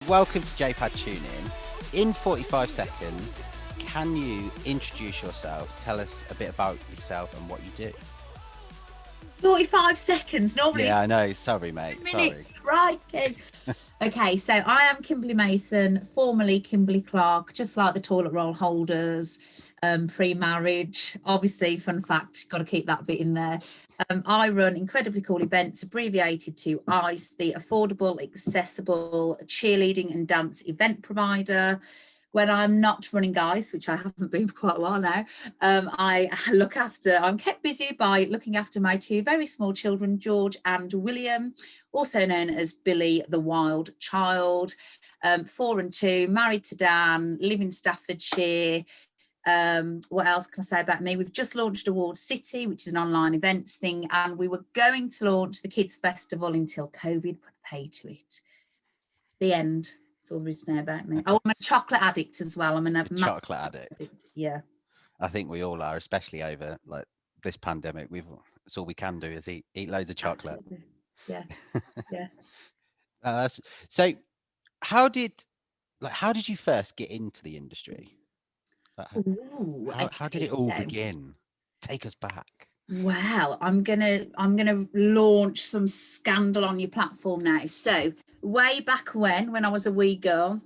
welcome to JPad Tune In. In 45 seconds, can you introduce yourself? Tell us a bit about yourself and what you do. 45 seconds. Normally Yeah, I know. Sorry, mate. minutes. Crikey. Okay, so I am Kimberly Mason, formerly Kimberly Clark, just like the toilet roll holders, pre-marriage. Obviously, fun fact, got to keep that bit in there. I run incredibly cool events, abbreviated to ICE, the affordable, accessible cheerleading and dance event provider. When I'm not running ICE, which I haven't been for quite a while now, I'm kept busy by looking after my two very small children, George and William, also known as Billy the Wild Child, 4 and 2, married to Dan, live in Staffordshire. What else can I say about me? We've just launched Award City, which is an online events thing, and we were going to launch the Kids Festival until COVID put a pay to it. The end. That's all there is to know about me. Oh, I'm a chocolate addict as well. I'm a Chocolate addict. Yeah. I think we all are, especially over like this pandemic. It's all we can do is eat loads of chocolate. Absolutely. Yeah. Yeah. So how did you first get into the industry? Ooh, How did it all begin? Take us back. Well, I'm gonna launch some scandal on your platform now. So way back when I was a wee girl,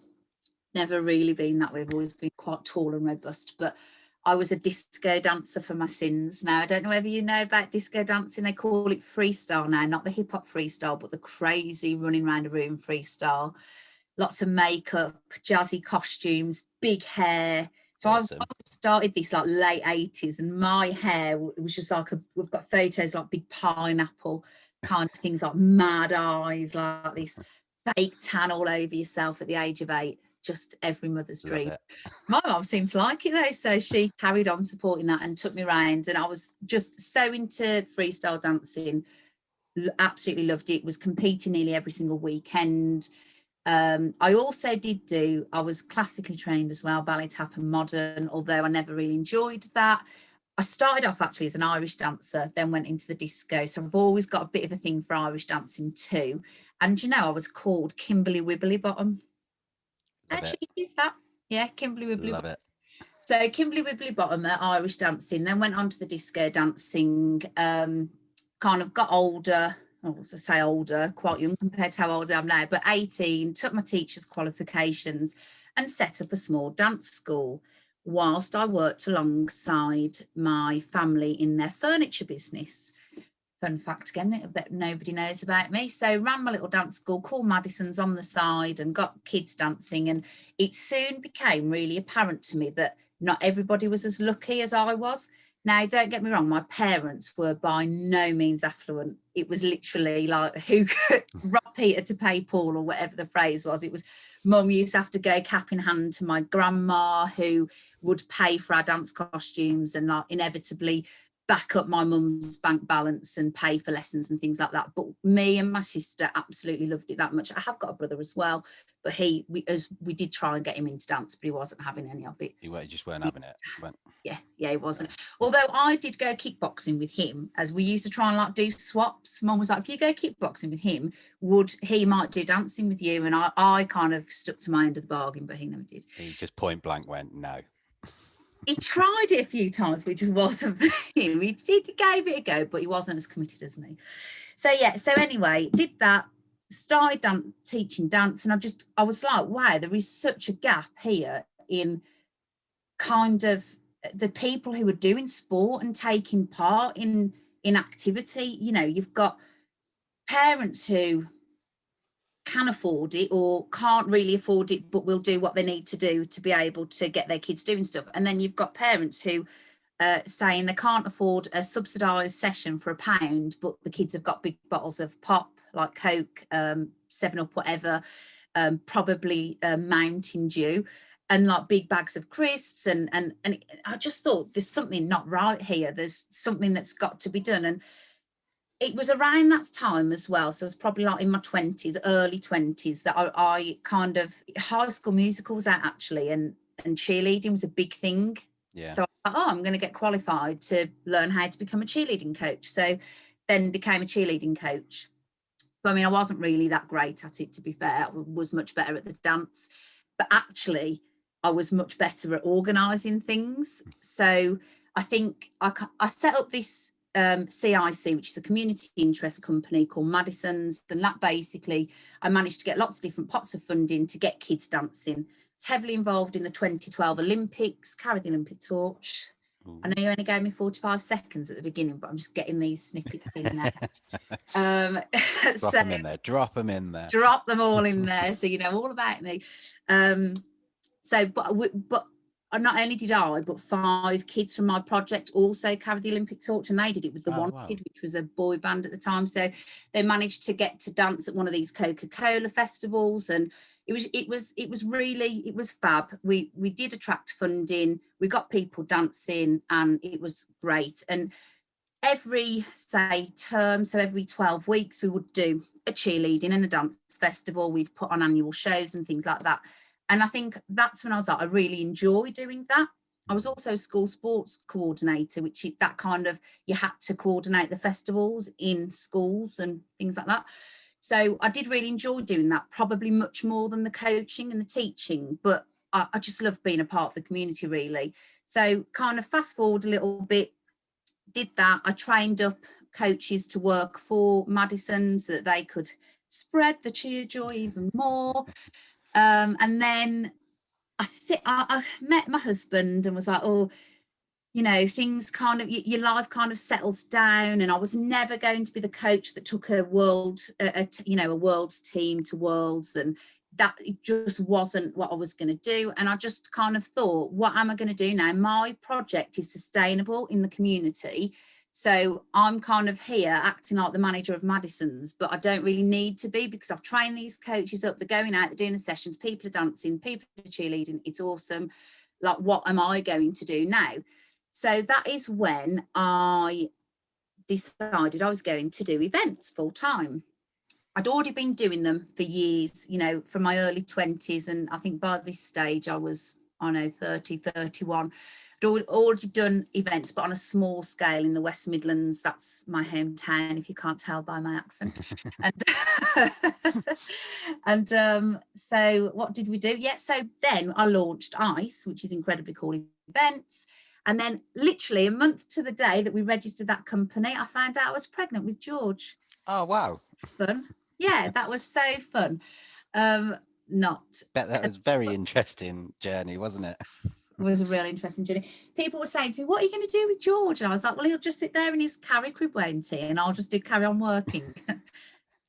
never really been that way. I've always been quite tall and robust, but I was a disco dancer for my sins. Now, I don't know whether you know about disco dancing. They call it freestyle now, not the hip hop freestyle, but the crazy running around a room freestyle. Lots of makeup, jazzy costumes, big hair. So awesome. I started this like late 80s, and my hair was just like we've got photos like big pineapple kind of things, like mad eyes, like this fake tan all over yourself at the age of 8. Just every mother's dream. My mum seemed to like it though, so she carried on supporting that and took me around, and I was just so into freestyle dancing, absolutely loved it. Was competing nearly every single weekend. I also I was classically trained as well, ballet, tap and modern, although I never really enjoyed that. I started off actually as an Irish dancer, then went into the disco. So I've always got a bit of a thing for Irish dancing too. And you know, I was called Kimberly Wibbly Bottom. Actually, is that? Yeah, Kimberly Wibbly Love it. So Kimberly Wibbly Bottom at Irish dancing, then went on to the disco dancing, kind of got older. As I say older, quite young compared to how old I am now, but 18, took my teacher's qualifications and set up a small dance school whilst I worked alongside my family in their furniture business. Fun fact again, that I bet nobody knows about me. So ran my little dance school called Madison's on the side and got kids dancing. And it soon became really apparent to me that not everybody was as lucky as I was. Now, don't get me wrong, my parents were by no means affluent. It was literally like who could rob Peter to pay Paul, or whatever the phrase was. It was mum used to have to go cap in hand to my grandma, who would pay for our dance costumes and like inevitably back up my mum's bank balance and pay for lessons and things like that. But me and my sister absolutely loved it that much. I have got a brother as well, but we did try and get him into dance, but he wasn't having any of it. You just weren't having it. Yeah, he wasn't. Although I did go kickboxing with him, as we used to try and like do swaps. Mum was like, if you go kickboxing with him, he might do dancing with you? And I kind of stuck to my end of the bargain, but he never did. He just point blank went, no. He tried it a few times, but it just wasn't for him. He gave it a go, but he wasn't as committed as me. So anyway, did that, started teaching dance, and I was like, wow, there is such a gap here in kind of the people who are doing sport and taking part in activity. You know, you've got parents who can afford it or can't really afford it, but will do what they need to do to be able to get their kids doing stuff. And then you've got parents who saying they can't afford a subsidised session for £1, but the kids have got big bottles of pop like Coke, 7-Up, whatever, probably Mountain Dew, and like big bags of crisps. And I just thought there's something not right here. There's something that's got to be done. And it was around that time as well. So it was probably like in my 20s, early 20s, that I kind of, High School Musical was out actually, and cheerleading was a big thing. Yeah. So I thought, I'm going to get qualified to learn how to become a cheerleading coach. So then became a cheerleading coach. But I mean, I wasn't really that great at it, to be fair. I was much better at the dance, but actually I was much better at organising things. So I think I set up this CIC, which is a community interest company called Madison's, and that basically, I managed to get lots of different pots of funding to get kids dancing. It's heavily involved in the 2012 Olympics, carried the Olympic torch. Ooh. I know you only gave me 45 seconds at the beginning, but I'm just getting these snippets in there. Drop them in there. Drop them in there. Drop them all in there, so you know all about me. But not only did I, but 5 kids from my project also carried the Olympic torch, and they did it with the Kid, which was a boy band at the time. So they managed to get to dance at one of these Coca-Cola festivals, and it was fab. We did attract funding, we got people dancing, and it was great. And every term, so every 12 weeks, we would do a cheerleading and a dance festival. We'd put on annual shows and things like that. And I think that's when I was like, I really enjoy doing that. I was also school sports coordinator, that kind of, you had to coordinate the festivals in schools and things like that. So I did really enjoy doing that, probably much more than the coaching and the teaching, but I just love being a part of the community, really. So kind of fast forward a little bit, did that. I trained up coaches to work for Madison so that they could spread the cheer joy even more. And then I met my husband and was like, oh, you know, things kind of, your life kind of settles down. And I was never going to be the coach that took a world's team to worlds, and that it just wasn't what I was going to do. And I just kind of thought, what am I going to do now? My project is sustainable in the community. So I'm kind of here acting like the manager of Madison's, but I don't really need to be, because I've trained these coaches up. They're going out, they're doing the sessions, people are dancing, people are cheerleading. It's awesome. Like, what am I going to do now? So that is when I decided I was going to do events full time. I'd already been doing them for years, you know, from my early 20s. And I think by this stage I was, 30, 31. I'd already done events, but on a small scale in the West Midlands. That's my hometown, if you can't tell by my accent. And so what did we do? Yeah, so then I launched ICE, which is Incredibly Cool Events. And then literally a month to the day that we registered that company, I found out I was pregnant with George. Oh, wow. Fun. Yeah, that was so fun. Bet that was a very interesting journey, wasn't it? It was a real interesting journey. People were saying to me, what are you going to do with George? And I was like, well, he'll just sit there in his carry crib, won't he? And I'll just carry on working.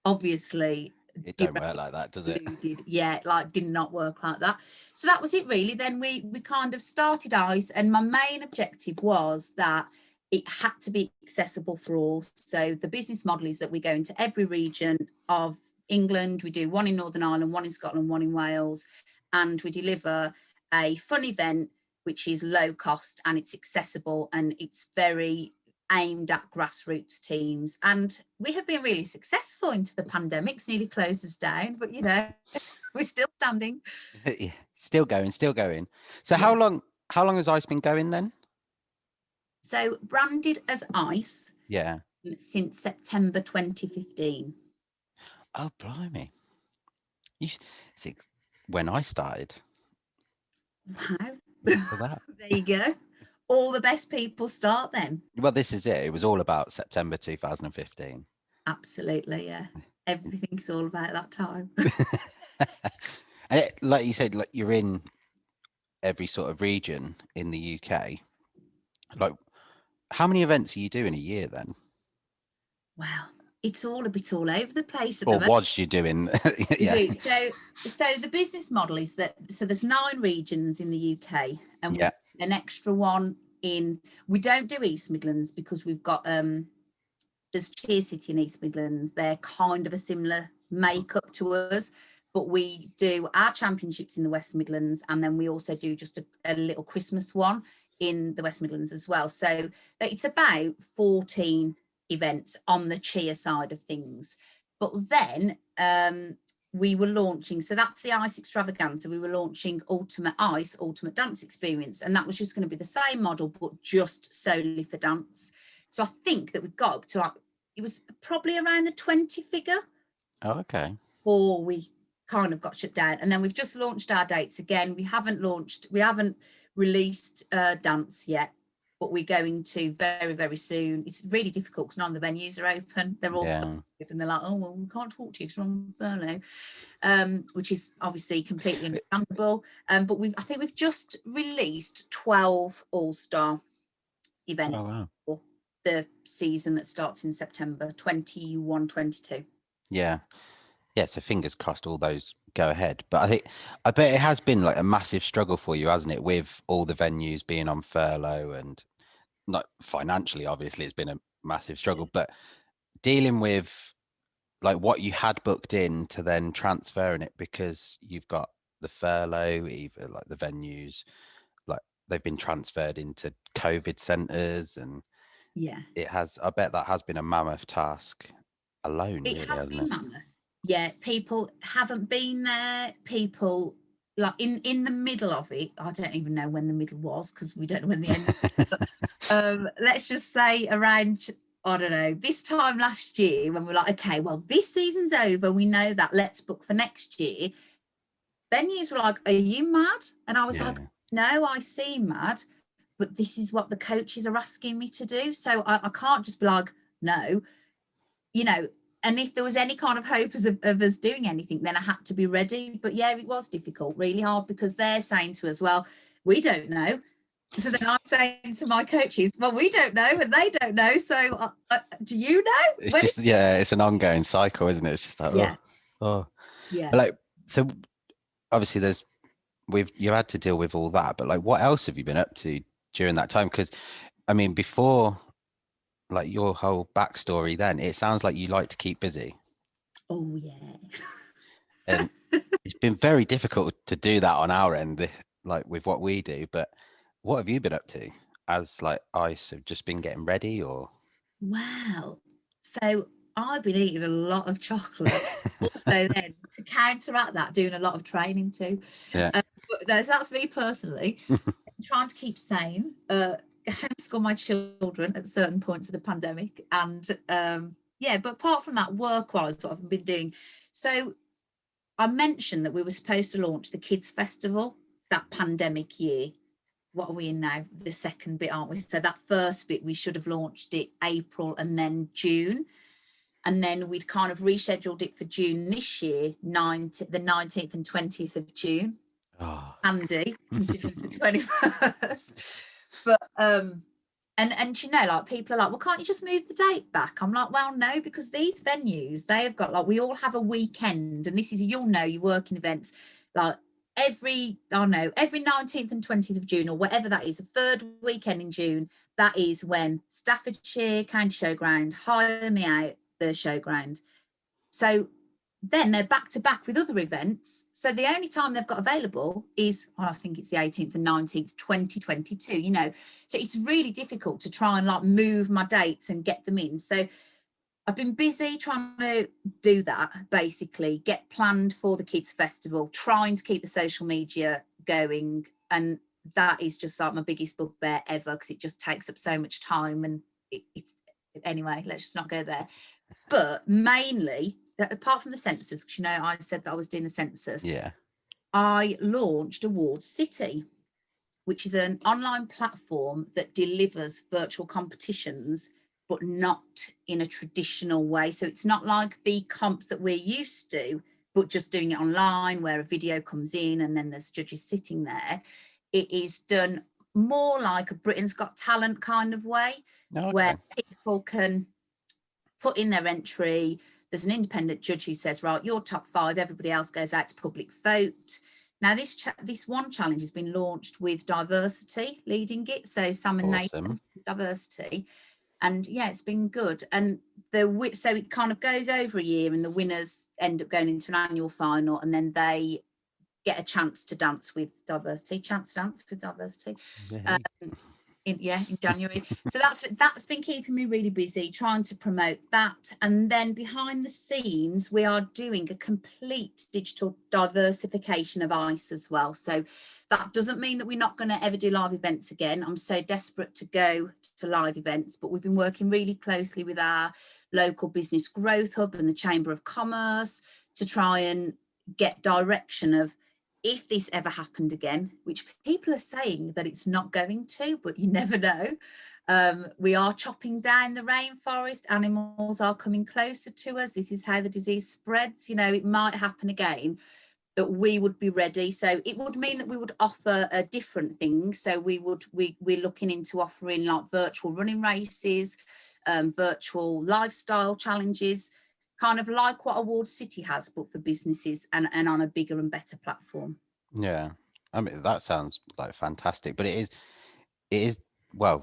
Obviously, it don't work like that, does it? Yeah, did not work like that. So that was it, really. Then we kind of started ICE, and my main objective was that it had to be accessible for all. So the business model is that we go into every region of England. We do one in Northern Ireland, one in Scotland, one in Wales, and we deliver a fun event which is low cost and it's accessible, and it's very aimed at grassroots teams. And we have been really successful into the pandemic. It's nearly closed us down, but you know, we're still standing. Yeah, still going. So how long has ICE been going then? So branded as ICE, yeah, since September 2015. Oh, blimey. When I started. Wow. For that. There you go. All the best people start then. Well, this is it. It was all about September 2015. Absolutely, yeah. Everything's all about that time. And like you said, like, you're in every sort of region in the UK. Like, how many events are you doing a year then? Well, it's all a bit all over the place at the moment. Or was you doing? Yeah. So the business model is that, so there's 9 regions in the UK, and yeah. an extra one in, we don't do East Midlands because we've got there's Cheer City in East Midlands. They're kind of a similar makeup to us, but we do our championships in the West Midlands, and then we also do just a little Christmas one in the West Midlands as well. So it's about 14 events on the cheer side of things. But then we were launching, so that's the ICE extravaganza, we were launching Ultimate ICE, Ultimate Dance Experience, and that was just going to be the same model but just solely for dance. So I think that we got up to, like, it was probably around the 20 figure Oh, okay. before we kind of got shut down. And then we've just launched our dates again. We haven't released dance yet, but we're going to very, very soon. It's really difficult because none of the venues are open. They're all Yeah. and they're like, oh, well, we can't talk to you because we're on furlough, which is obviously completely understandable. But I think we've just released 12 all-star events Oh, wow. for the season that starts in September 21-22. Yeah. Yeah, so fingers crossed all those go ahead. But I bet it has been like a massive struggle for you, hasn't it, with all the venues being on furlough, and not financially, obviously, it's been a massive struggle, but dealing with like what you had booked in to then transferring it because you've got the furlough, either like the venues, like they've been transferred into COVID centres, and Yeah. I bet that has been a mammoth task alone, It really, has hasn't been it? mammoth. Yeah, people haven't been there. People like in the middle of it. I don't even know when the middle was because we don't know when the end. Let's just say around, I don't know, this time last year when we're like, okay, well, this season's over. We know that. Let's book for next year. Venues were like, are you mad? And I was like, Yeah. no, I seem mad, but this is what the coaches are asking me to do. So I can't just be like, no, you know. And if there was any kind of hope of us doing anything, then I had to be ready. But yeah, it was difficult, really hard, because they're saying to us, well, we don't know. So then I'm saying to my coaches, well, we don't know and they don't know. So do you know? It's just, yeah, it's an ongoing cycle, isn't it? It's just like, Yeah. But Yeah. like, so obviously you had to deal with all that, but like, what else have you been up to during that time? Because I mean, before like your whole backstory, then it sounds like you like to keep busy, Oh, yeah. and it's been very difficult to do that on our end, like with what we do. But what have you been up to as like ICE? Have just been getting ready, or? Wow. So I've been eating a lot of chocolate. Also, then to counteract that, doing a lot of training too. Yeah. But that's me personally. Trying to keep sane, homeschool my children at certain points of the pandemic, and yeah. But apart from that, work-wise, what I've been doing. So I mentioned that we were supposed to launch the kids festival that pandemic year. What are we in now? The second bit, aren't we? So that first bit, we should have launched it April and then June. And then we'd kind of rescheduled it for June this year, the 19th and 20th of June. Oh. Handy, considering it's the 21st. But and you know, like, people are like, well, can't you just move the date back? I'm like, well, no, because these venues, they have got, like, we all have a weekend, and this is, you'll know, your working events, like every 19th and 20th of June, or whatever that is, the third weekend in June, that is when Staffordshire County Showground hire me out the showground. So then they're back to back with other events. So the only time they've got available is, I think it's the 18th and 19th, 2022, you know. So it's really difficult to try and like move my dates and get them in. So I've been busy trying to do that, basically, get planned for the kids festival, trying to keep the social media going. And that is just like my biggest bugbear ever, because it just takes up so much time. And it's anyway, let's just not go there. But mainly, apart from the census, because, you know, I said that I was doing the census, Yeah. I launched Awards City, which is an online platform that delivers virtual competitions, but not in a traditional way. So it's not like the comps that we're used to, but just doing it online, where a video comes in and then there's judges sitting there. It is done more like a Britain's Got Talent kind of way, Oh, where okay. people can put in their entry. There's an independent judge who says, right, you're top 5, everybody else goes out to public vote. Now, this one challenge has been launched with Diversity leading it, so Sam and Awesome. Nathan, Diversity, and yeah, it's been good. And so it kind of goes over a year, and the winners end up going into an annual final, and then they get a chance to dance with Diversity. Yeah. in January. So that's been keeping me really busy, trying to promote that. And then behind the scenes, we are doing a complete digital diversification of ICE as well. So that doesn't mean that we're not going to ever do live events again. I'm so desperate to go to live events, but we've been working really closely with our local business growth hub and the Chamber of Commerce to try and get direction of, if this ever happened again, which people are saying that it's not going to, but you never know. We are chopping down the rainforest. Animals are coming closer to us. This is how the disease spreads. You know, it might happen again, that we would be ready. So it would mean that we would offer a different thing. So we're looking into offering like virtual running races, virtual lifestyle challenges, kind of like what Award City has, but for businesses and on a bigger and better platform. Yeah, I mean, that sounds like fantastic, but it is, well,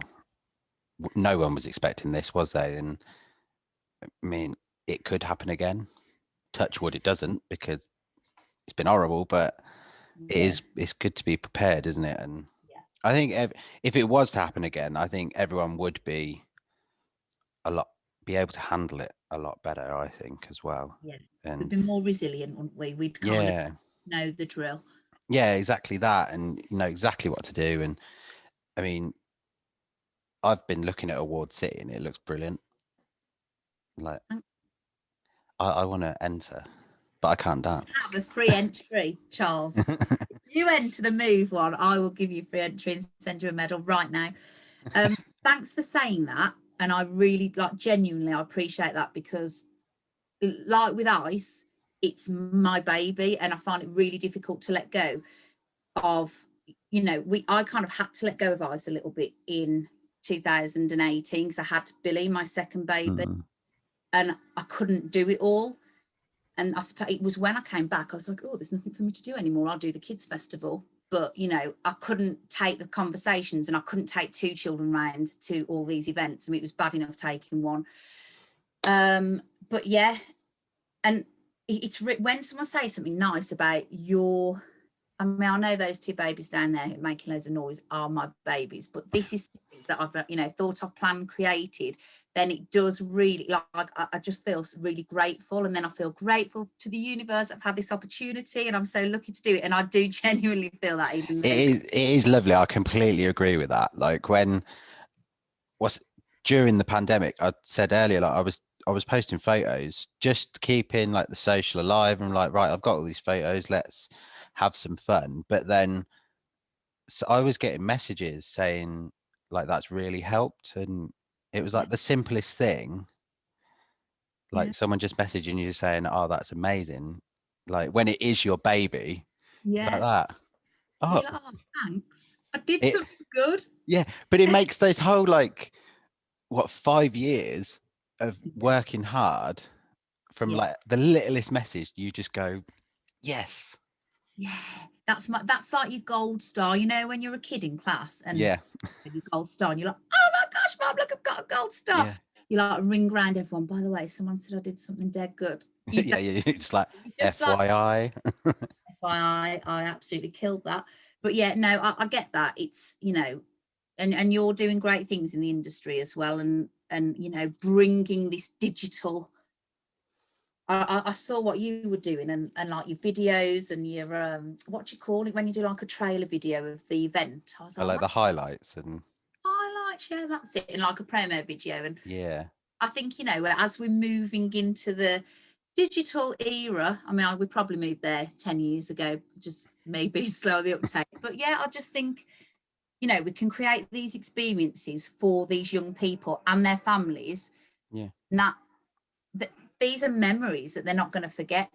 no one was expecting this, was they? And I mean, it could happen again. Touch wood, it doesn't, because it's been horrible, but it's good to be prepared, isn't it? And I think if it was to happen again, I think everyone would be able to handle it a lot better, I think, as well. Yeah, and we'd be more resilient, wouldn't we? We'd kind of know the drill. Yeah, exactly that, and you know exactly what to do. And I mean, I've been looking at Award City and it looks brilliant. Like, I want to enter, but I can't dance. Have a free entry, Charles. If you enter the Move one, I will give you free entry and send you a medal right now. Thanks for saying that. And I really, like, genuinely, I appreciate that, because like with ICE, it's my baby and I find it really difficult to let go of, you know, I kind of had to let go of ICE a little bit in 2018 because I had Billy, my second baby, and I couldn't do it all. And I suppose it was when I came back, I was like, oh, there's nothing for me to do anymore. I'll do the kids festival. But, you know, I couldn't take the conversations and I couldn't take 2 children round to all these events. I mean, it was bad enough taking one. But yeah, and it's when someone says something nice about your, I mean, I know those 2 babies down there making loads of noise are my babies, but this is something that I've, you know, thought of, planned, created, then it does really, like, I just feel really grateful. And then I feel grateful to the universe. I've had this opportunity and I'm so lucky to do it. And I do genuinely feel that. Even it is lovely. I completely agree with that. Like during the pandemic, I said earlier, like I was posting photos, just keeping like the social alive, and like, right, I've got all these photos, let's have some fun. But then so I was getting messages saying like that's really helped, and it was like the simplest thing, like someone just messaging you saying, oh, that's amazing, like when it is your baby, like that. Oh, like, oh, thanks, I did something good. Yeah, but it makes those whole, like, what, 5 years of working hard from like the littlest message, you just go, yes. Yeah, that's like your gold star, you know, when you're a kid in class and your gold star and you're like, oh my gosh, Mum, look, I've got a gold star. You like ring round everyone, by the way, someone said I did something dead good. Yeah, it's like FYI. FYI, I absolutely killed that. But yeah, no, I get that. It's, you know, and you're doing great things in the industry as well, and you know, bringing this digital. I saw what you were doing, and like your videos and your what do you call it when you do like a trailer video of the event? I was like the highlights and highlights. Yeah, that's it. And like a promo video. And yeah, I think, you know, as we're moving into the digital era, I mean, we probably moved there 10 years ago, just maybe slowly uptake. But yeah, I just think, you know, we can create these experiences for these young people and their families. Yeah. And these are memories that they're not going to forget.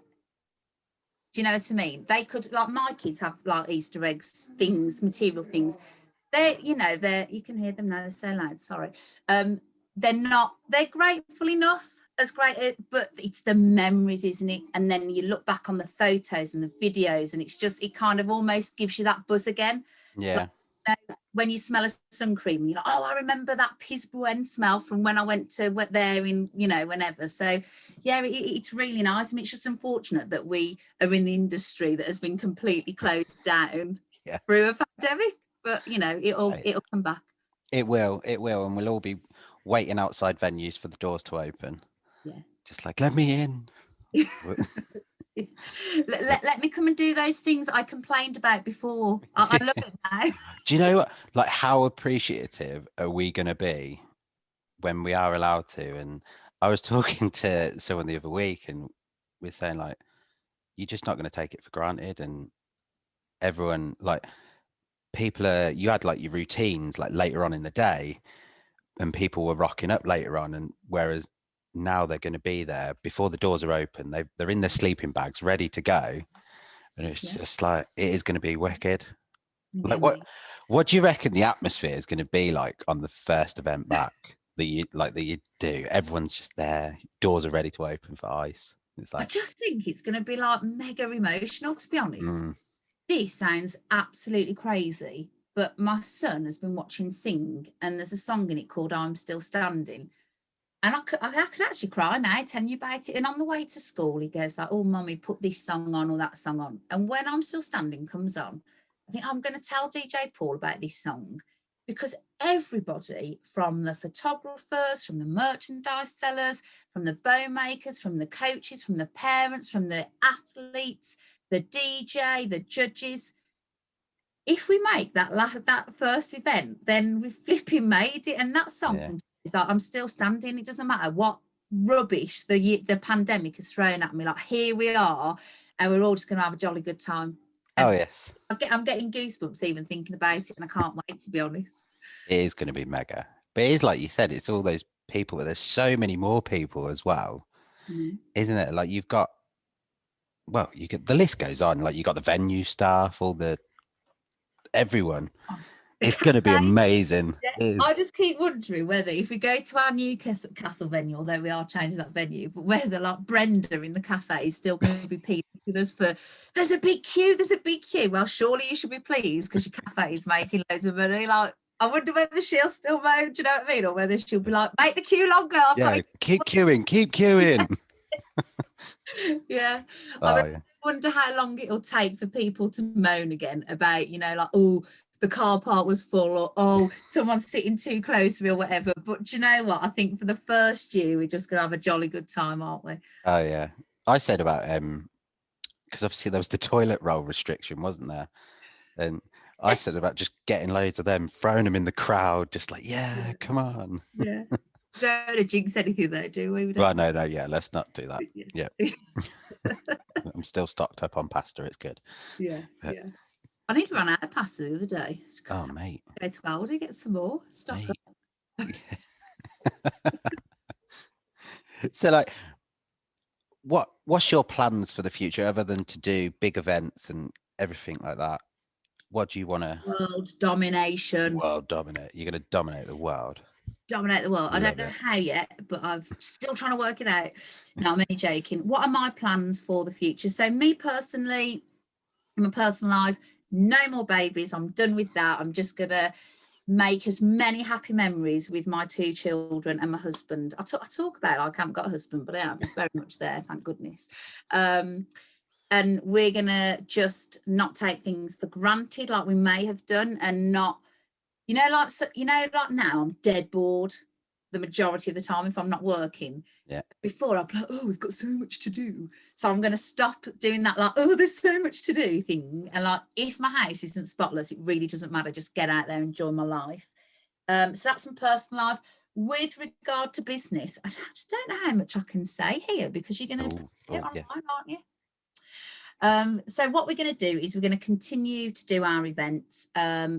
Do you know what I mean? They could, like, my kids have like Easter eggs, things, material things. You can hear them now, they're so loud, sorry. They're grateful enough, as great, but it's the memories, isn't it? And then you look back on the photos and the videos and it's just, it kind of almost gives you that buzz again. Yeah. Like, when you smell a sun cream, you're like, oh, I remember that Pisbuen smell from when I went there in, you know, whenever. So yeah, it's really nice. I mean, it's just unfortunate that we are in the industry that has been completely closed down through a pandemic, but you know, it'll come back. It will, and we'll all be waiting outside venues for the doors to open. Yeah. Just like, let me in. Let me come and do those things I complained about before. I love it now. Do you know what? Like, how appreciative are we going to be when we are allowed to? And I was talking to someone the other week, and we're saying like, you're just not going to take it for granted. And everyone, like, people are. You had like your routines like later on in the day, and people were rocking up later on, and whereas now they're going to be there before the doors are open. They're in their sleeping bags, ready to go, and it's just like it is going to be wicked. Like what do you reckon the atmosphere is going to be like on the first event back that you do? Everyone's just there, doors are ready to open for ice. It's I like, just think it's going to be like mega emotional, to be honest. This sounds absolutely crazy, but my son has been watching Sing, and there's a song in it called I'm Still Standing. And I could actually cry now telling you about it. And on the way to school, he goes like, oh, Mummy, put this song on or that song on. And when I'm Still Standing comes on, I think I'm going to tell DJ Paul about this song, because everybody, from the photographers, from the merchandise sellers, from the bow makers, from the coaches, from the parents, from the athletes, the DJ, the judges, if we make that first event, then we've flipping made it. And that song is like, I'm still standing. It doesn't matter what rubbish the pandemic has thrown at me. Like, here we are, and we're all just going to have a jolly good time. And yes, I'm getting goosebumps even thinking about it, and I can't wait, to be honest. it is going to be mega. But it is like you said, it's all those people, but there's so many more people as well, isn't it? Like you've got, well, you could, the list goes on. Like you got the venue staff, all the everyone. It's going to be amazing. I just keep wondering whether, if we go to our Newcastle venue, although we are changing that venue, but whether like Brenda in the cafe is still going to be pleased with us for, there's a big queue. Well, surely you should be pleased because your cafe is making loads of money. Like, I wonder whether she'll still moan, do you know what I mean? Or whether she'll be like, make the queue longer. Keep queuing. Yeah. I wonder how long it'll take for people to moan again about, like, oh, the car park was full, or oh, someone's sitting too close to me, or whatever. But do you know what? I think for the first year, we're just going to have a jolly good time, aren't we? Oh yeah. I said about because obviously there was the toilet roll restriction, wasn't there? And I said about just getting loads of them, throwing them in the crowd, just like, come on. Yeah. Don't want to jinx anything though, do we? Well, no, let's not do that. Yeah. I'm still stocked up on pasta. It's good. Yeah. I need to run out of pasta the other day. Oh, mate. Go to Aldi, get some more. Stock up. So, like, what's your plans for the future other than to do big events and everything like that? What do you want to? World domination. World dominate. You're going to dominate the world. Dominate the world. I don't know how yet, but I'm still trying to work it out. No, I'm only joking. What are my plans for the future? So me personally, in my personal life, no more babies. I'm done with that. I'm just going to make as many happy memories with my 2 children and my husband. I talk about it like I haven't got a husband, but I have. It's very much there, thank goodness. And we're going to just not take things for granted like we may have done, and not, like now I'm dead bored the majority of the time if I'm not working. Yeah. Before I'd be like, oh, we've got so much to do. So I'm going to stop doing that, like, oh, there's so much to do thing. And like, if my house isn't spotless, it really doesn't matter. Just get out there and enjoy my life. So that's my personal life. With regard to business, I just don't know how much I can say here, because you're going to put it online, aren't you? So what we're going to do is we're going to continue to do our events.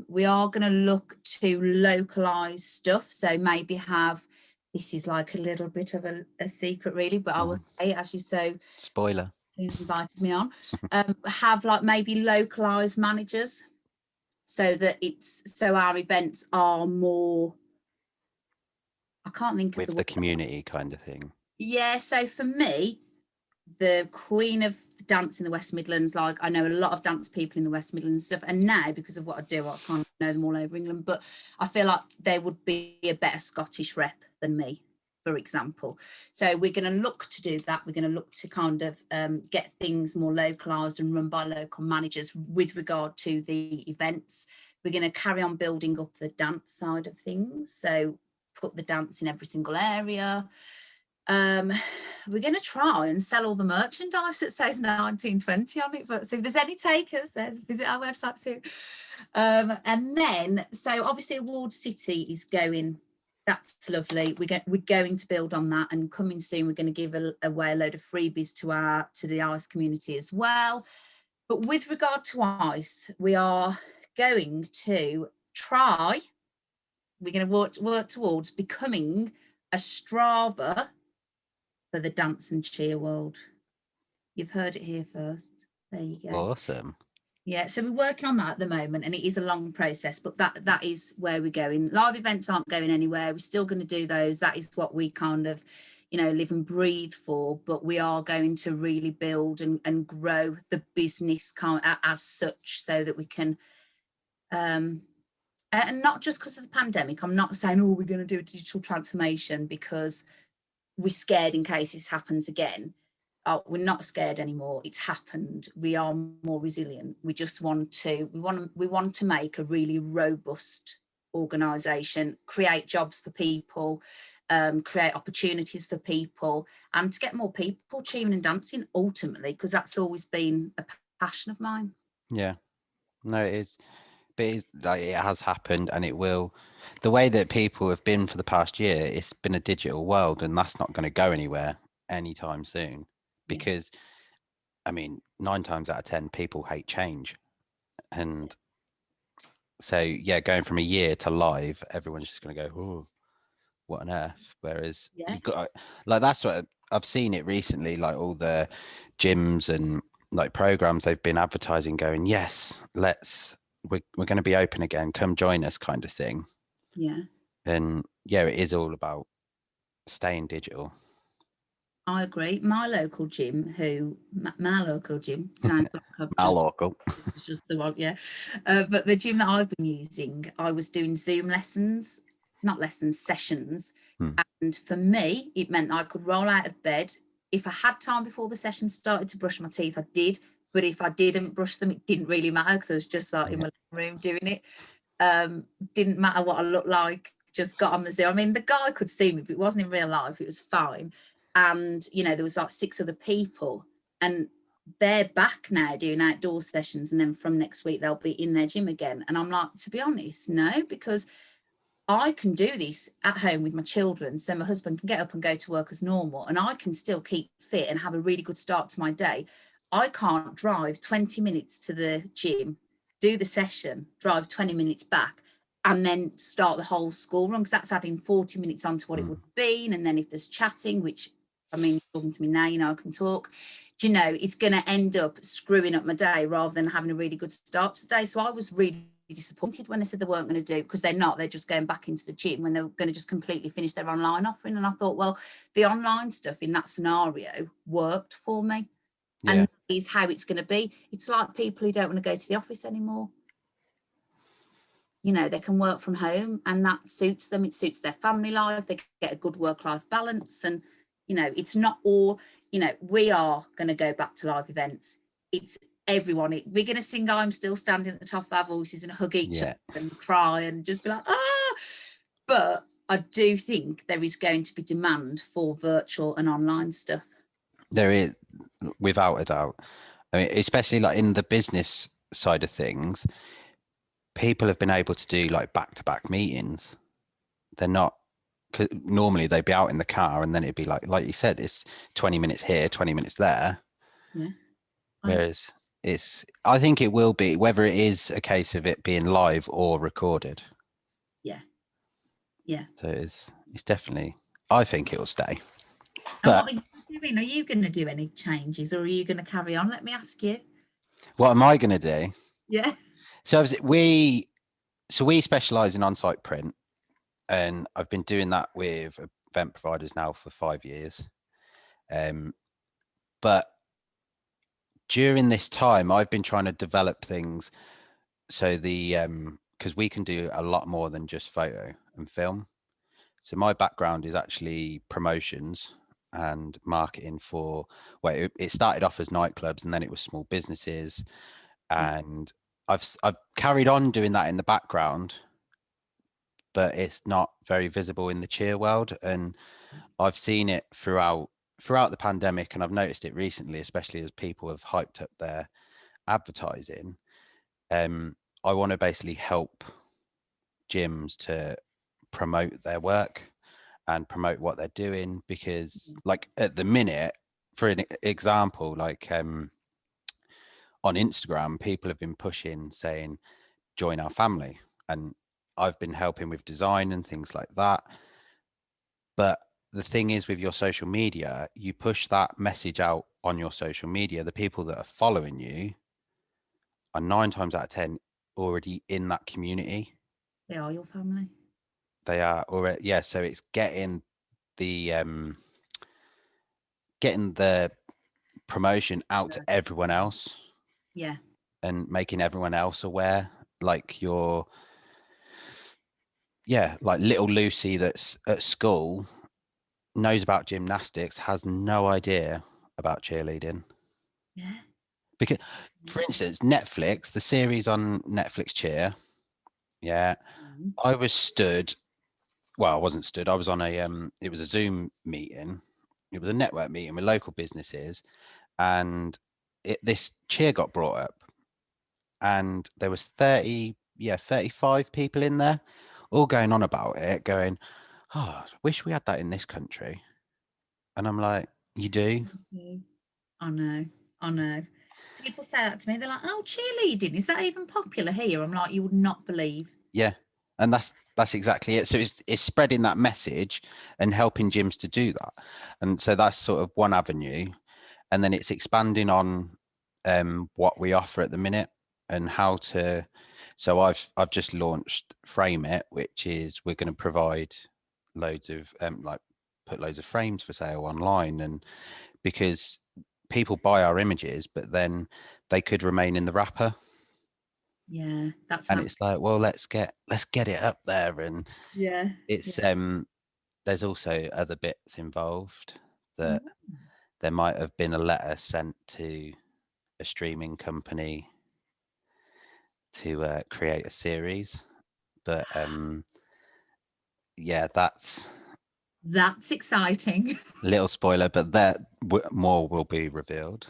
We are going to look to localize stuff. So maybe have, this is like a little bit of a secret really, but I will say, as you so spoiler invited me on, have like maybe localized managers, so that our events are more, I can't think with of the community kind of thing. Yeah, so for me, the queen of dance in the West Midlands, like, I know a lot of dance people in the West Midlands and stuff, and now because of what I do, I can't know them all over England, but I feel like they would be a better Scottish rep than me, for example. So we're going to look to do that. We're going to look to kind of get things more localised and run by local managers with regard to the events. We're going to carry on building up the dance side of things. So put the dance in every single area. We're going to try and sell all the merchandise that says 1920 on it, but so if there's any takers, then visit our website soon. And then, so obviously Award City is going, that's lovely. We're going to build on that, and coming soon we're going to give away a load of freebies to the ICE community as well. But with regard to ICE, we are going to try, we're going to work towards becoming a Strava for the dance and cheer world. You've heard it here first. There you go. Awesome. Yeah, so we're working on that at the moment, and it is a long process, but that is where we're going. Live events aren't going anywhere. We're still going to do those. That is what we kind of, live and breathe for, but we are going to really build and grow the business as such, so that we can, and not just because of the pandemic. I'm not saying, we're going to do a digital transformation because we're scared in case this happens again. We're not scared anymore. It's happened. We are more resilient. We just want to make a really robust organisation, create jobs for people, create opportunities for people, and to get more people cheering and dancing ultimately, because that's always been a passion of mine. Yeah, no, it is. But it has happened, and it will. The way that people have been for the past year, it's been a digital world, and that's not going to go anywhere anytime soon. Because, I mean, 9 times out of 10, people hate change, and so going from a year to live, everyone's just going to go, "Oh, what on earth?" Whereas you've got that's what I've seen it recently, like all the gyms and like programs they've been advertising, going, "Yes, we're going to be open again, come join us," kind of thing. And it is all about staying digital. I agree. My local gym sounds like Our local. just the one, but the gym that I've been using, I was doing Zoom sessions, and for me it meant I could roll out of bed. If I had time before the session started to brush my teeth, I did, but if I didn't brush them, it didn't really matter, because I was just like in my living room doing it. Didn't matter what I looked like, just got on the Zoom. I mean, the guy could see me, but it wasn't in real life. It was fine. And there was like 6 other people, and they're back now doing outdoor sessions, and then from next week they'll be in their gym again. And I'm like, to be honest, no, because I can do this at home with my children, so my husband can get up and go to work as normal, and I can still keep fit and have a really good start to my day. I can't drive 20 minutes to the gym, do the session, drive 20 minutes back, and then start the whole school run, because that's adding 40 minutes onto what it would have been. And then if there's chatting, which, I mean, talking to me now, I can talk, it's going to end up screwing up my day rather than having a really good start to the day. So I was really disappointed when they said they weren't going to do, because they're just going back into the gym when they're going to just completely finish their online offering. And I thought, well, the online stuff in that scenario worked for me. And that is how it's going to be. It's like people who don't want to go to the office anymore. They can work from home, and that suits them. It suits their family life. They get a good work-life balance. And, it's not all, we are going to go back to live events. It's everyone. We're going to sing I'm Still Standing at the top of our voices and hug each other and cry and just be like, ah. But I do think there is going to be demand for virtual and online stuff. There is, without a doubt. I mean, especially like in the business side of things, people have been able to do like back-to-back meetings. They're not, cause normally they'd be out in the car, and then it'd be like you said, it's 20 minutes here, 20 minutes there. Whereas I think it will be, whether it is a case of it being live or recorded. So it's definitely, I think it will stay. But what are you doing? Are you going to do any changes, or are you going to carry on? Let me ask you. What am I going to do? Yeah. So we specialize in on-site print, and I've been doing that with event providers now for 5 years. But during this time, I've been trying to develop things so because we can do a lot more than just photo and film. So my background is actually promotions and marketing for, well, it started off as nightclubs and then it was small businesses. Yeah. And I've carried on doing that in the background, but it's not very visible in the cheer world. And I've seen it throughout the pandemic, and I've noticed it recently, especially as people have hyped up their advertising. I want to basically help gyms to promote their work and promote what they're doing, because like at the minute, for an example, like on Instagram, people have been pushing saying join our family, and I've been helping with design and things like that. But the thing is, with your social media, you push that message out on your social media, the people that are following you are 9 times out of 10 already in that community. They are your family. They are already, yeah. So it's the getting the promotion out to everyone else Yeah. and making everyone else aware. Like like little Lucy that's at school knows about gymnastics, has no idea about cheerleading. Yeah. Because, for instance, Netflix, the series on Netflix Cheer, yeah, Mhm. I was stood. Well, I wasn't stood. I was on a it was a Zoom meeting. It was a network meeting with local businesses, and this cheer got brought up, and there was 35 people in there, all going on about it, going, "Oh, I wish we had that in this country." And I'm like, "You do?" Mhm. I know. I know. People say that to me. They're like, "Oh, cheerleading, is that even popular here?" I'm like, "You would not believe." Yeah, and that's exactly it. So it's spreading that message and helping gyms to do that, and so that's sort of one avenue, and then it's expanding on what we offer at the minute and how to. So I've just launched Frame It, which is we're going to provide loads of like put loads of frames for sale online, and because people buy our images, but then they could remain in the wrapper, Yeah, that's and how. it's like, well, let's get it up there. And Yeah. Yeah. it's there's also other bits involved, that Oh, there might have been a letter sent to a streaming company to create a series, but yeah, that's that's exciting. a little spoiler, but that more will be revealed.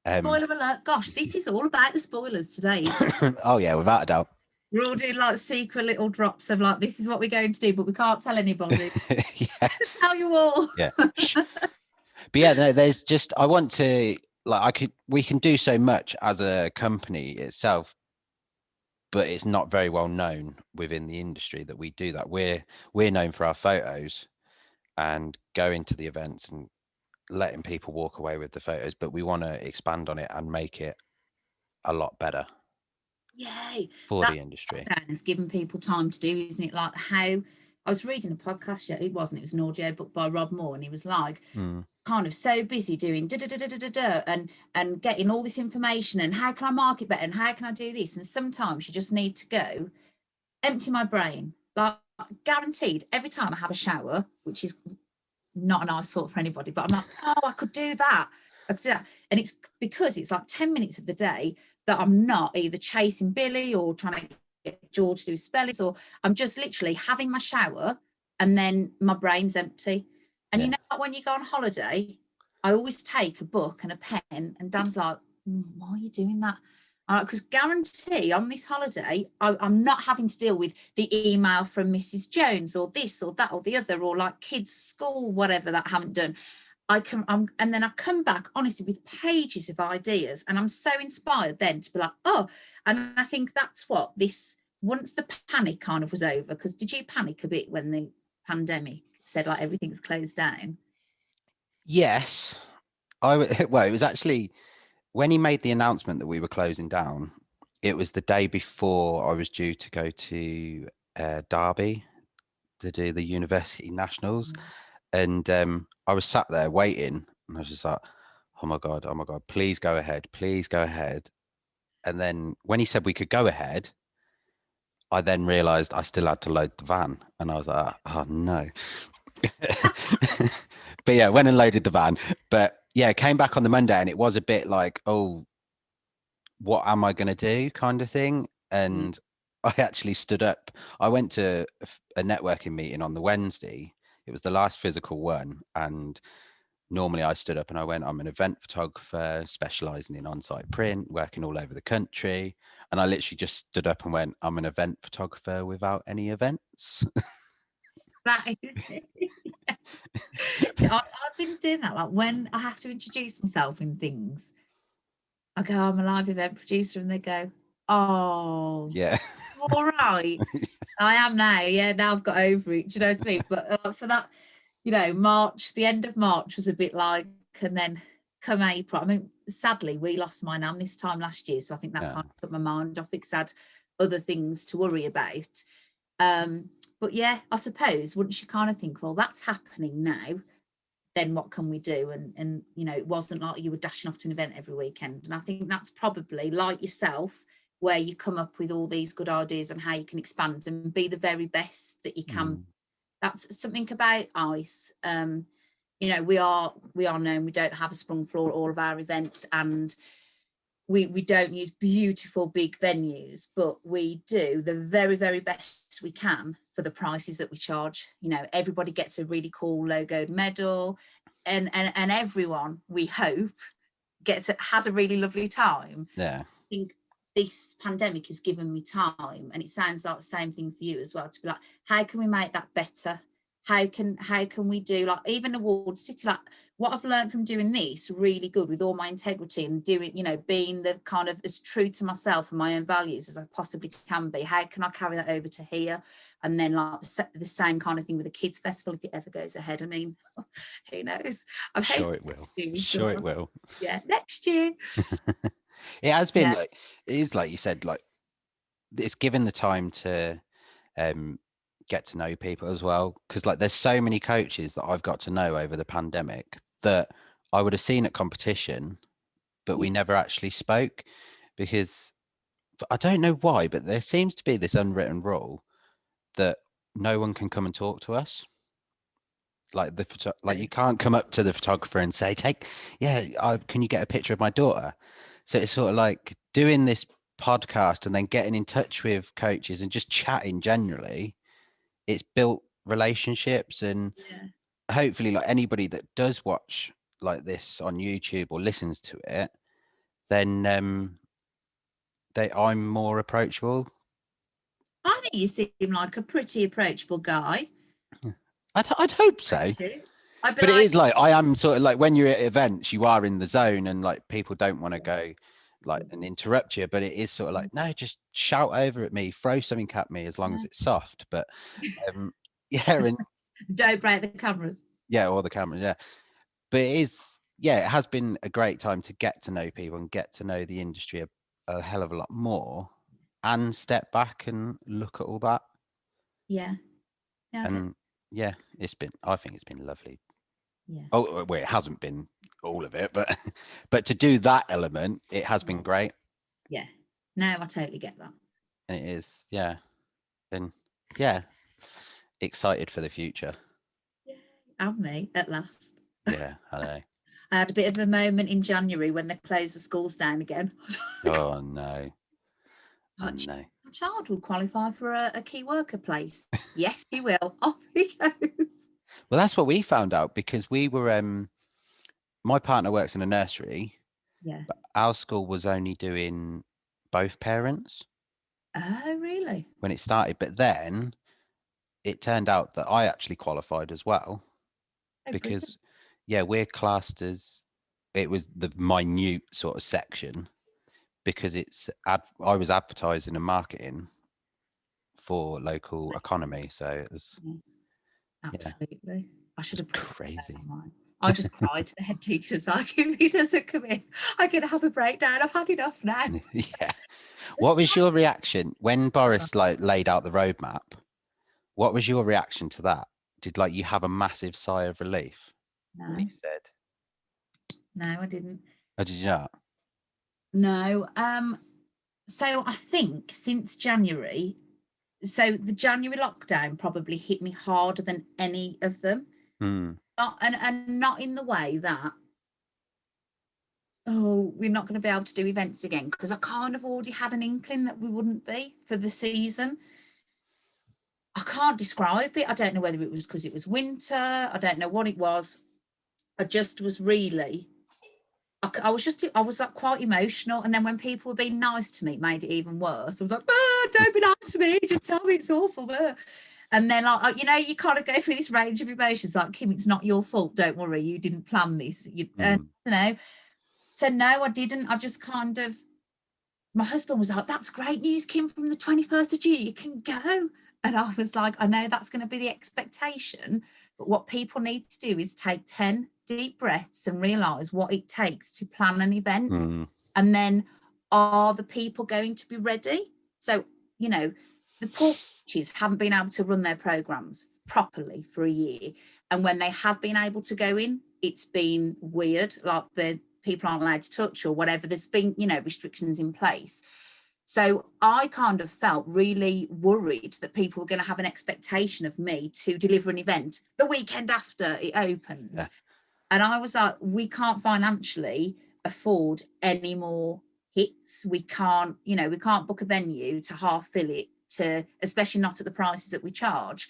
um Spoiler alert. Gosh, this is all about the spoilers today, isn't it? oh yeah, without a doubt. We're all doing like secret little drops of like, this is what we're going to do, but we can't tell anybody. Yeah, Tell you all. yeah. But yeah, no, there's just, I want to, like, we can do so much as a company itself, but it's not very well known within the industry that we do that. We're known for our photos and going to the events and letting people walk away with the photos, but we want to expand on it and make it a lot better Yay. for That the industry. lockdown has given people time to do, isn't it? Like how I was reading a podcast, it wasn't, it was an audio book by Rob Moore, and he was like, Mm, kind of so busy doing da da da da da da da and getting all this information and how can I market better and how can I do this? And sometimes you just need to go empty my brain. Like guaranteed, every time I have a shower, which is not a nice thought for anybody, but I'm like, oh, I could do that. I could do that. And it's because it's like 10 minutes of the day that I'm not either chasing Billy or trying to get George to do spellings, or I'm just literally having my shower and then my brain's empty. And you yeah. know, when you go on holiday, I always take a book and a pen, and Dan's like, why are you doing that? Because guarantee on this holiday, I'm not having to deal with the email from Mrs. Jones or this or that or the other, or like kids' school, whatever that I haven't done. And then I come back honestly with pages of ideas, and I'm so inspired then to be like, oh, and I think that's what this, once the panic kind of was over, because did you panic a bit when the pandemic said like everything's closed down? Yes. Well, it was actually when he made the announcement that we were closing down, it was the day before I was due to go to Derby to do the university nationals. And I was sat there waiting, and I was just like, oh my God, please go ahead, please go ahead. And then when he said we could go ahead, I then realised I still had to load the van, and I was like, oh no. But yeah, went and loaded the van. But yeah, came back on the Monday, and it was a bit like, oh, what am I going to do, kind of thing. Yeah. And I actually stood up. I went to a networking meeting on the Wednesday. It was the last physical one, and normally I stood up and I went, I'm an event photographer specializing in on-site print, working all over the country. And I literally just stood up and went, I'm an event photographer without any events. That is it. Yeah, I've been doing that. Like when I have to introduce myself in things, I go, I'm a live event producer, and they go, oh, Yeah. all right. I am now. Yeah, now I've got over it. Do you know what I mean? But for that, March, the end of March was a bit like, and then come April, I mean, sadly, we lost my nan this time last year. So I think that Yeah. kind of took my mind off it because I had other things to worry about. But yeah, I suppose once you kind of think, well, that's happening now, then what can we do? And it wasn't like you were dashing off to an event every weekend. And I think that's probably like yourself, where you come up with all these good ideas on how you can expand and be the very best that you can. That's something about ICE. We are known, we don't have a sprung floor at all of our events, and we don't use beautiful big venues, but we do the very, very best we can for the prices that we charge. Everybody gets a really cool logoed medal, and everyone, we hope, has a really lovely time. Yeah. I think this pandemic has given me time, and it sounds like the same thing for you as well, to be like, how can we make that better? How can we do, like, even awards city, like what I've learned from doing this really good with all my integrity and doing, being the kind of as true to myself and my own values as I possibly can be. How can I carry that over to here? And then like the same kind of thing with the kids festival, if it ever goes ahead. I mean, who knows? I'm Sure it will. Sure it will. Yeah, next year. It has been Yeah. like, it is like you said, like it's given the time to get to know people as well, because like there's so many coaches that I've got to know over the pandemic that I would have seen at competition, but we Yeah. never actually spoke, because I don't know why, but there seems to be this unwritten rule that no one can come and talk to us. Like you can't come up to the photographer and say, can you get a picture of my daughter? So it's sort of like doing this podcast and then getting in touch with coaches and just chatting generally. It's built relationships, and Yeah. hopefully like anybody that does watch like this on YouTube or listens to it, then I'm more approachable. I think you seem like a pretty approachable guy. I'd hope so. I'd be But it like, is like, I am sort of like, when you're at events, you are in the zone, and like people don't want to go like and interrupt you, but it is sort of like, no, just shout over at me, throw something at me, as long as it's soft. But yeah, and don't break the cameras. yeah, or the camera, yeah. But it is, yeah, it has been a great time to get to know people and get to know the industry a hell of a lot more, and step back and look at all that. Yeah. Yeah. And yeah, I think it's been lovely. Yeah. Oh, well, it hasn't been all of it, but but to do that element, it has been great. Yeah. No, I totally get that. And it is, yeah. And yeah, excited for the future. Yeah. And me at last. Yeah, I know. I had a bit of a moment in January when they closed the schools down again. Oh no. Oh My no. child will qualify for a key worker place. Yes, he will. Off he goes. Well, that's what we found out, because we were my partner works in a nursery, Yeah. but our school was only doing both parents Oh, really? when it started. But then it turned out that I actually qualified as well, Oh, brilliant. because yeah, we're classed as, it was the minute sort of section, because I was advertising and marketing for local economy. So it was, Yeah, yeah, absolutely. I should it's have put that crazy. on mine. I just cried to the head teachers, like, if he doesn't come in, I'm going to have a breakdown. I've had enough now. Yeah. What was your reaction when Boris like laid out the roadmap? What was your reaction to that? Did like you have a massive sigh of relief when he No, said? no, I didn't. Or did you not? No. So I think since January, so the January lockdown probably hit me harder than any of them. And not in the way that, oh, we're not going to be able to do events again, because I kind of already had an inkling that we wouldn't be for the season. I can't describe it. I don't know whether it was because it was winter. I don't know what it was. I just was really, I was like quite emotional. And then when people were being nice to me, it made it even worse. I was like, don't be nice to me. Just tell me it's awful. And then, like, you know, you kind of go through this range of emotions. Like, Kim, it's not your fault. Don't worry. You didn't plan this. You know. So no, I didn't. I just kind of, my husband was like, that's great news, Kim, from the 21st of June. You can go. And I was like, I know that's going to be the expectation, but what people need to do is take 10 deep breaths and realise what it takes to plan an event. And then, are the people going to be ready? So, you know, the poor coaches haven't been able to run their programmes properly for a year. And when they have been able to go in, it's been weird, like the people aren't allowed to touch or whatever. There's been, you know, restrictions in place. So I kind of felt really worried that people were going to have an expectation of me to deliver an event the weekend after it opened. Yeah. And I was like, we can't financially afford any more hits. We can't, you know, we can't book a venue to half fill it, to, especially not at the prices that we charge.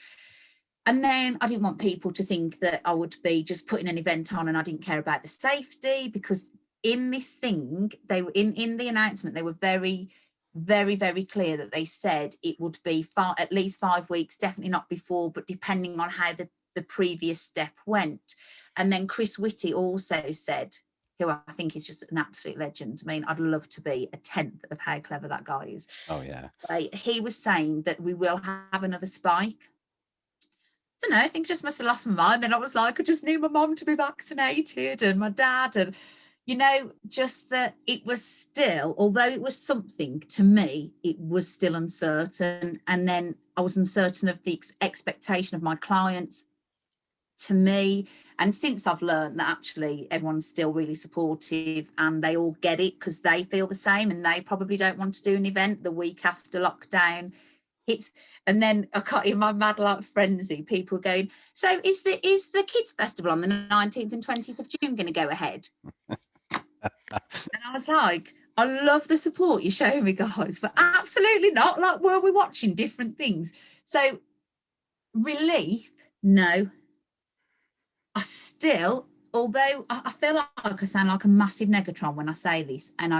And then I didn't want people to think that I would be just putting an event on and I didn't care about the safety, because in this thing, they were in the announcement, they were very, very, very clear that they said it would be at least 5 weeks, definitely not before, but depending on how the previous step went. And then Chris Whitty also said, who I think is just an absolute legend. I mean, I'd love to be a tenth of how clever that guy is. Oh, yeah. He was saying that we will have another spike. I don't know, I think just must have lost my mind. Then I was like, I just need my mom to be vaccinated and my dad, and, you know, just that it was still, although it was something, to me, it was still uncertain. And then I was uncertain of the expectation of my clients to me. And since I've learned that actually everyone's still really supportive and they all get it because they feel the same, and they probably don't want to do an event the week after lockdown hits. And then I got in my mad like frenzy, people going, so is the kids festival on the 19th and 20th of June going to go ahead? And I was like, I love the support you're showing me, guys, but absolutely not. Like, were we watching different things? So relief, no. I still, although I feel like I sound like a massive negatron when I say this, and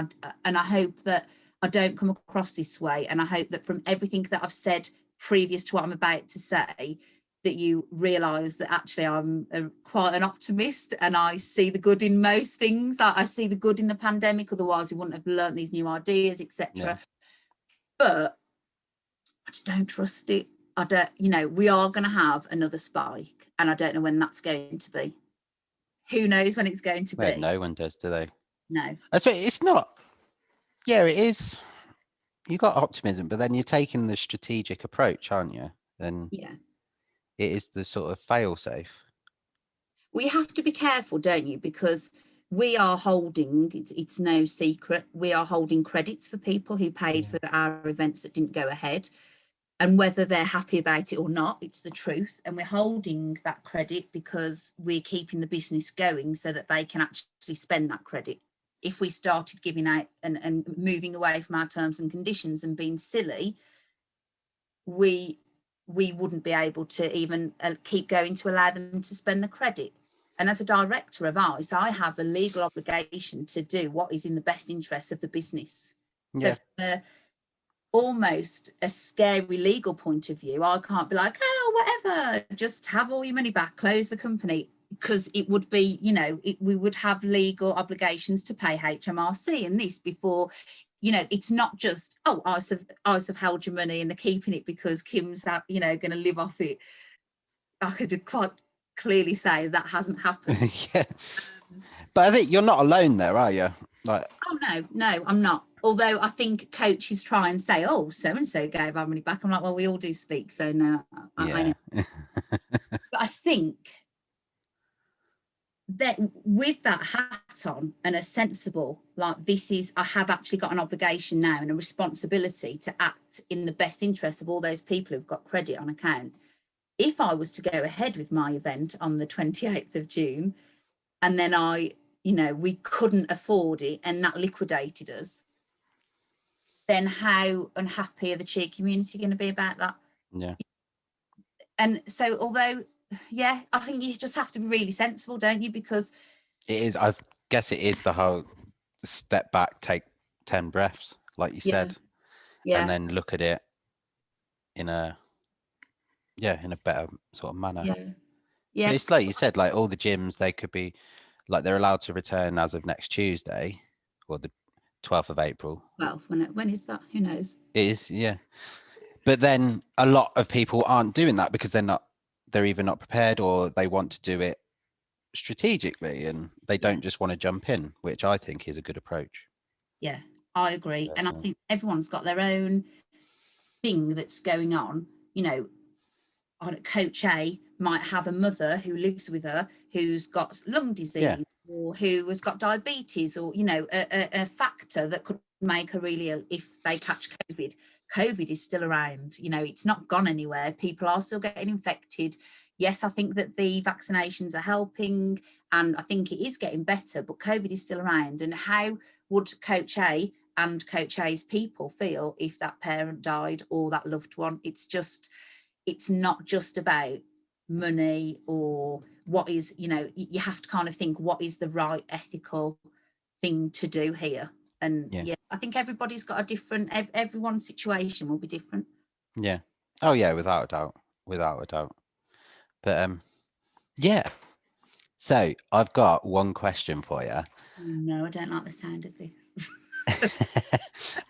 I hope that I don't come across this way, and I hope that from everything that I've said previous to what I'm about to say, that you realise that actually I'm quite an optimist, and I see the good in most things. I see the good in the pandemic, otherwise we wouldn't have learnt these new ideas, etc. Yeah. But I just don't trust it. I don't, you know, we are going to have another spike, and I don't know when that's going to be. Who knows when it's going to be? No one does, do they? No. That's what, it's not. Yeah, it is. You got optimism, but then you're taking the strategic approach, aren't you? Then yeah, it is the sort of fail safe. We have to be careful, don't you? Because we are holding, it's no secret, we are holding credits for people who paid for our events that didn't go ahead. And whether they're happy about it or not, it's the truth. And we're holding that credit because we're keeping the business going so that they can actually spend that credit. If we started giving out and moving away from our terms and conditions and being silly, we wouldn't be able to even keep going to allow them to spend the credit. And as a director of ICE, I have a legal obligation to do what is in the best interest of the business. Yeah. So from almost a scary legal point of view, I can't be like, oh, whatever, just have all your money back, close the company, because it would be, you know, we would have legal obligations to pay HMRC and this before, you know, it's not just, oh, ICE have held your money and they're keeping it because Kim's, you know, going to live off it. I could quite clearly say that hasn't happened. Yeah. But I think you're not alone there, are you? Like, oh, no, I'm not. Although I think coaches try and say, oh, so-and-so gave our money back. I'm like, well, we all do speak. So no, I know. But I think that with that hat on and a sensible, like, I have actually got an obligation now and a responsibility to act in the best interest of all those people who've got credit on account. If I was to go ahead with my event on the 28th of June and then we couldn't afford it and that liquidated us, then how unhappy are the cheer community going to be about that? Yeah. And so, although, yeah, I think you just have to be really sensible, don't you? Because it is, I guess it is the whole step back, take 10 breaths, like you said, and then look at it in a better sort of manner. But it's like you said, like all the gyms, they could be like, they're allowed to return as of next Tuesday, or the 12th of April. 12th, when is that? Who knows? It is, yeah. But then a lot of people aren't doing that because they're either not prepared, or they want to do it strategically, and they don't just want to jump in, which I think is a good approach. Yeah, I agree. And I think everyone's got their own thing that's going on. Coach A might have a mother who lives with her who's got lung disease, or who has got diabetes, or a factor that could make her really ill if they catch COVID. COVID is still around. It's not gone anywhere. People are still getting infected. Yes, I think that the vaccinations are helping, and I think it is getting better, but COVID is still around. And how would Coach A and Coach A's people feel if that parent died or that loved one? It's not just about money or what is, you have to kind of think, what is the right ethical thing to do here? And I think everybody's got a different, everyone's situation will be different. Yeah. Oh yeah, without a doubt. But so I've got one question for you. No, I don't like the sound of this.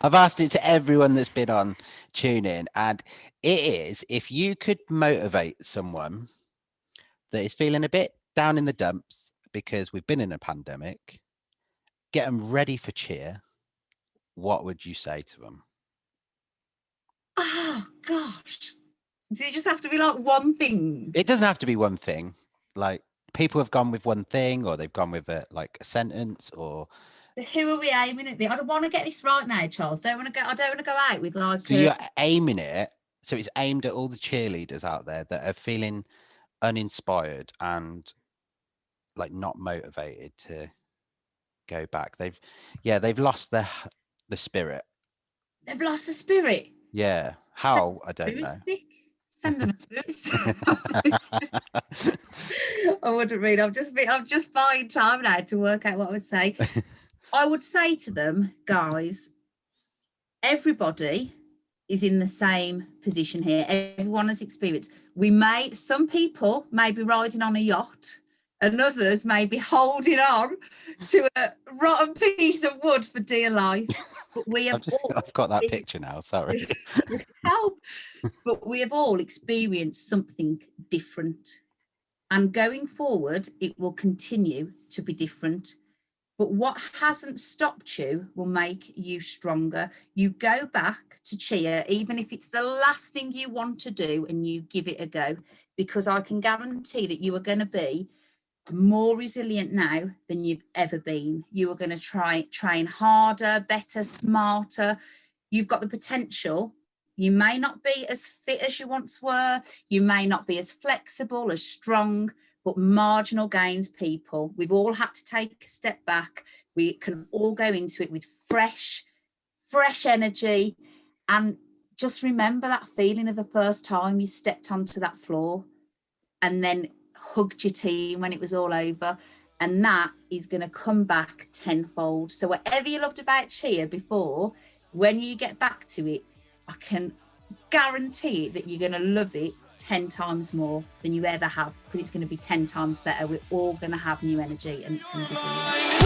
I've asked it to everyone that's been on Tune In, and it is, if you could motivate someone that is feeling a bit down in the dumps because we've been in a pandemic, get them ready for cheer, what would you say to them? Oh gosh, does it just have to be like one thing? It doesn't have to be one thing. Like, people have gone with one thing, or they've gone with a sentence, or who are we aiming at? I don't want to get this right now, Charles. I don't want to go out with like. So you're aiming it. So it's aimed at all the cheerleaders out there that are feeling uninspired and like not motivated to go back. They've lost the spirit. They've lost the spirit. Yeah. How? I don't know. Send them a spirit. I wouldn't read. I'm just buying time now to work out what I would say. I would say to them, guys, everybody is in the same position here. Everyone has experienced. Some people may be riding on a yacht, and others may be holding on to a rotten piece of wood for dear life. But we have I've got that picture now, sorry. Help. But we have all experienced something different. And going forward, it will continue to be different. But what hasn't stopped you will make you stronger. You go back to cheer, even if it's the last thing you want to do, and you give it a go, because I can guarantee that you are going to be more resilient now than you've ever been. You are going to train harder, better, smarter. You've got the potential. You may not be as fit as you once were. You may not be as flexible, as strong, but marginal gains, people. We've all had to take a step back. We can all go into it with fresh energy. And just remember that feeling of the first time you stepped onto that floor and then hugged your team when it was all over. And that is going to come back tenfold. So whatever you loved about cheer before, when you get back to it, I can guarantee that you're going to love it 10 times more than you ever have, because it's going to be 10 times better. We're all going to have new energy, and it's going to be brilliant.